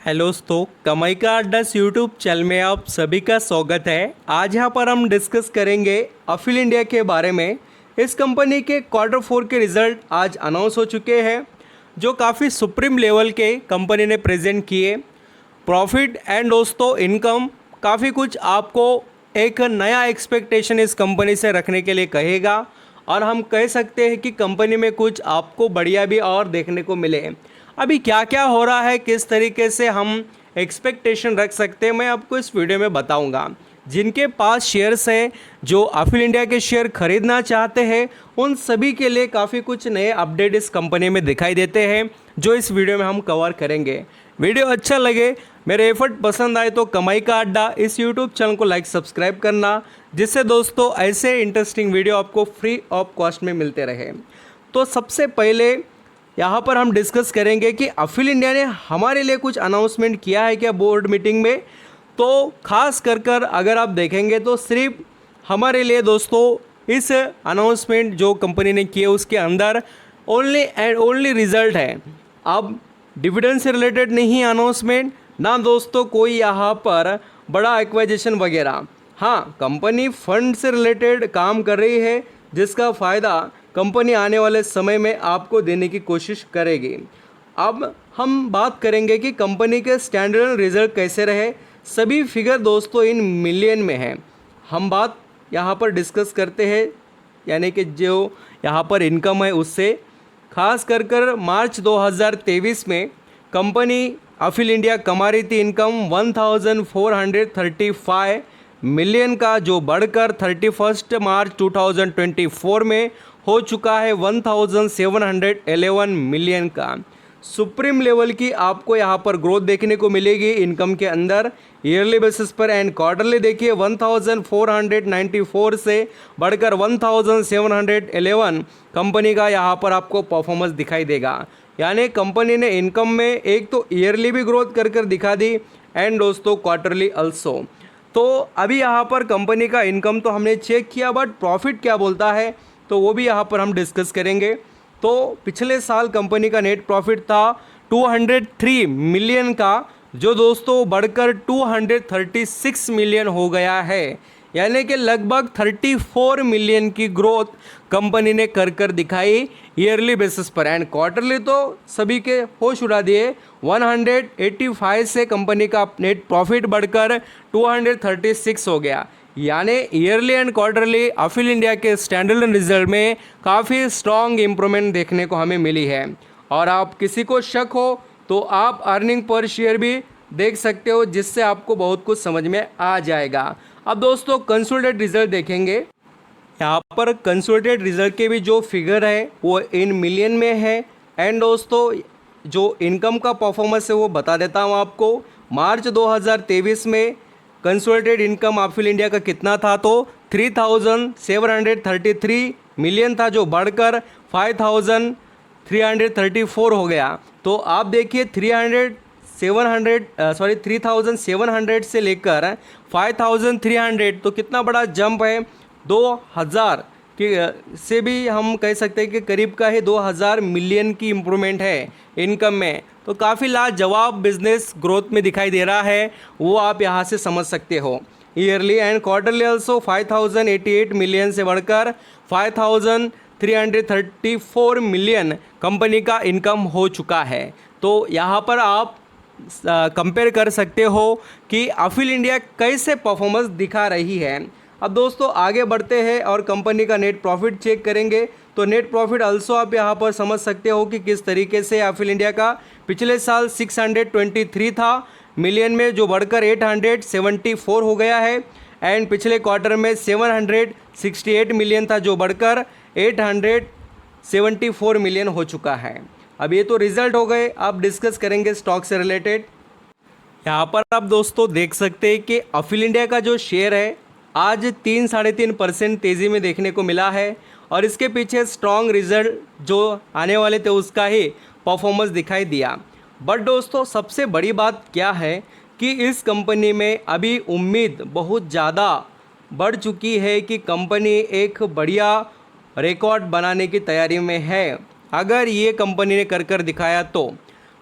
Hello दोस्तों, कमाई का अड्डा यूट्यूब चैनल में आप सभी का स्वागत है। आज यहाँ पर हम डिस्कस करेंगे अफिल इंडिया के बारे में। इस कंपनी के Q4 के रिज़ल्ट आज अनाउंस हो चुके हैं, जो काफ़ी सुप्रीम लेवल के कंपनी ने प्रेजेंट किए। प्रॉफिट एंड दोस्तों इनकम काफ़ी कुछ आपको एक नया एक्सपेक्टेशन इस कंपनी से रखने के लिए कहेगा, और हम कह सकते हैं कि कंपनी में कुछ आपको बढ़िया भी और देखने को मिले। अभी क्या क्या हो रहा है, किस तरीके से हम एक्सपेक्टेशन रख सकते हैं, मैं आपको इस वीडियो में बताऊंगा। जिनके पास शेयर्स हैं, जो अफिल इंडिया के शेयर खरीदना चाहते हैं, उन सभी के लिए काफ़ी कुछ नए अपडेट इस कंपनी में दिखाई देते हैं, जो इस वीडियो में हम कवर करेंगे। वीडियो अच्छा लगे, मेरे एफर्ट पसंद आए तो कमाई का अड्डा इस यूट्यूब चैनल को लाइक सब्सक्राइब करना, जिससे दोस्तों ऐसे इंटरेस्टिंग वीडियो आपको फ्री ऑफ कॉस्ट में मिलते रहे। तो सबसे पहले यहाँ पर हम डिस्कस करेंगे कि अफिल इंडिया ने हमारे लिए कुछ अनाउंसमेंट किया है क्या बोर्ड मीटिंग में। तो खास कर अगर आप देखेंगे तो सिर्फ हमारे लिए दोस्तों इस अनाउंसमेंट जो कंपनी ने किए उसके अंदर ओनली एंड ओनली रिजल्ट है। अब डिविडेंड से रिलेटेड नहीं अनाउंसमेंट, ना दोस्तों कोई यहाँ पर बड़ा एक्वाइजेशन वगैरह। हाँ, कंपनी फंड से रिलेटेड काम कर रही है, जिसका फ़ायदा कंपनी आने वाले समय में आपको देने की कोशिश करेगी। अब हम बात करेंगे कि कंपनी के स्टैंडर्ड रिजल्ट कैसे रहे। सभी फिगर दोस्तों इन मिलियन में है। हम बात यहाँ पर डिस्कस करते हैं, यानी कि जो यहाँ पर इनकम है उससे। खास कर मार्च 2023 में कंपनी अफिल इंडिया कमा रही थी इनकम 1435 मिलियन का, जो बढ़कर 31 मार्च 2024 में हो चुका है 1711 मिलियन का। सुप्रीम लेवल की आपको यहाँ पर ग्रोथ देखने को मिलेगी इनकम के अंदर, ईयरली बेसिस पर एंड क्वार्टरली देखिए 1494 से बढ़कर 1711 कंपनी का यहाँ पर आपको परफॉर्मेंस दिखाई देगा। यानी कंपनी ने इनकम में एक तो ईयरली भी ग्रोथ कर दिखा दी एंड दोस्तों क्वार्टरली अल्सो। तो अभी यहाँ पर कंपनी का इनकम तो हमने चेक किया, बट प्रॉफिट क्या बोलता है तो वो भी यहाँ पर हम डिस्कस करेंगे। तो पिछले साल कंपनी का नेट प्रॉफिट था 203 मिलियन का, जो दोस्तों बढ़कर 236 मिलियन हो गया है। यानी कि लगभग 34 मिलियन की ग्रोथ कंपनी ने कर दिखाई ईयरली बेसिस पर, एंड क्वार्टरली तो सभी के होश उड़ा दिए। 185 से कंपनी का नेट प्रॉफिट बढ़कर 236 हो गया। यानी yearly and quarterly uphill India के स्टैंडर्ड रिजल्ट में काफ़ी स्ट्रॉन्ग इम्प्रूवमेंट देखने को हमें मिली है। और आप किसी को शक हो तो आप अर्निंग पर शेयर भी देख सकते हो, जिससे आपको बहुत कुछ समझ में आ जाएगा। अब दोस्तों कंसोलिडेटेड रिजल्ट देखेंगे। यहाँ पर कंसोलिडेटेड रिजल्ट के भी जो फिगर है वो इन मिलियन में है, एंड दोस्तों जो इनकम का परफॉर्मेंस है वो बता देता हूँ आपको। मार्च 2023 में कंसोलिडेटेड इनकम अफिल इंडिया का कितना था तो 3733 मिलियन था, जो बढ़कर 5334 हो गया। तो आप देखिए 3700 से लेकर 5300, तो कितना बड़ा जंप है। 2000 के से भी हम कह सकते हैं कि करीब का है 2000 मिलियन की इम्प्रूवमेंट है इनकम में। तो काफ़ी लाजवाब बिजनेस ग्रोथ में दिखाई दे रहा है, वो आप यहाँ से समझ सकते हो। Yearly and quarterly also 5088 million से बढ़कर 5334 मिलियन कंपनी का इनकम हो चुका है। तो यहाँ पर आप कंपेयर कर सकते हो कि अफिल इंडिया कैसे परफॉर्मेंस दिखा रही है। अब दोस्तों आगे बढ़ते हैं और कंपनी का नेट प्रॉफिट चेक करेंगे। तो नेट प्रॉफिट अल्सो आप यहाँ पर समझ सकते हो कि किस तरीके से अफिल इंडिया का पिछले साल 623 था मिलियन में, जो बढ़कर 874 हो गया है, एंड पिछले क्वार्टर में 768 मिलियन था, जो बढ़कर 874 मिलियन हो चुका है। अब ये तो रिजल्ट हो गए, अब डिस्कस करेंगे स्टॉक से रिलेटेड। यहाँ पर आप दोस्तों देख सकते हैं कि अफिल इंडिया का जो शेयर है आज 3-3.5% तेज़ी में देखने को मिला है, और इसके पीछे स्ट्रॉन्ग रिजल्ट जो आने वाले थे उसका ही परफॉर्मेंस दिखाई दिया। बट दोस्तों सबसे बड़ी बात क्या है कि इस कंपनी में अभी उम्मीद बहुत ज़्यादा बढ़ चुकी है कि कंपनी एक बढ़िया रिकॉर्ड बनाने की तैयारी में है। अगर ये कंपनी ने कर दिखाया तो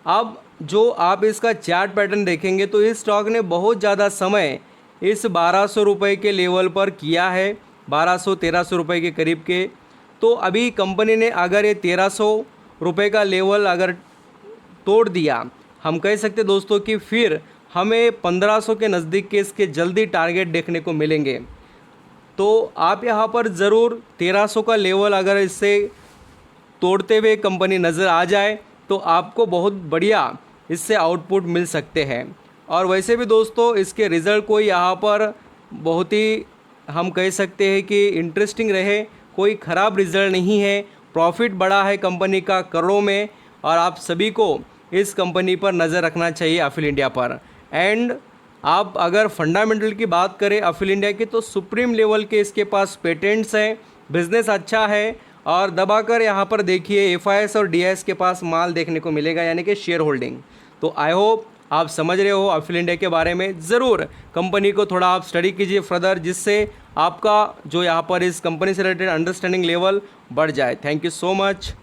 अब जो आप इसका चार्ट पैटर्न देखेंगे तो इस स्टॉक ने बहुत ज़्यादा समय इस 1200 रुपये के लेवल पर किया है, 1200-1300 रुपये के करीब के। तो अभी कंपनी ने अगर ये 1300 रुपये का लेवल अगर तोड़ दिया, हम कह सकते दोस्तों कि फिर हमें 1500 के नज़दीक के इसके जल्दी टारगेट देखने को मिलेंगे। तो आप यहाँ पर ज़रूर 1300 का लेवल अगर इससे तोड़ते हुए कंपनी नज़र आ जाए तो आपको बहुत बढ़िया इससे आउटपुट मिल सकते हैं। और वैसे भी दोस्तों इसके रिज़ल्ट कोई यहाँ पर बहुत ही हम कह सकते हैं कि इंटरेस्टिंग रहे, कोई ख़राब रिज़ल्ट नहीं है, प्रॉफिट बढ़ा है कंपनी का करोड़ों में। और आप सभी को इस कंपनी पर नज़र रखना चाहिए अफिल इंडिया पर। एंड आप अगर फंडामेंटल की बात करें अफिल इंडिया की तो सुप्रीम लेवल के इसके पास पेटेंट्स हैं, बिजनेस अच्छा है। और दबाकर यहाँ पर देखिए FIS और DIS के पास माल देखने को मिलेगा, यानी कि शेयर होल्डिंग। तो आई होप आप समझ रहे हो अफिल इंडिया के बारे में। ज़रूर कंपनी को थोड़ा आप स्टडी कीजिए फर्दर, जिससे आपका जो यहाँ पर इस कंपनी से रिलेटेड अंडरस्टैंडिंग लेवल बढ़ जाए। Thank you so much.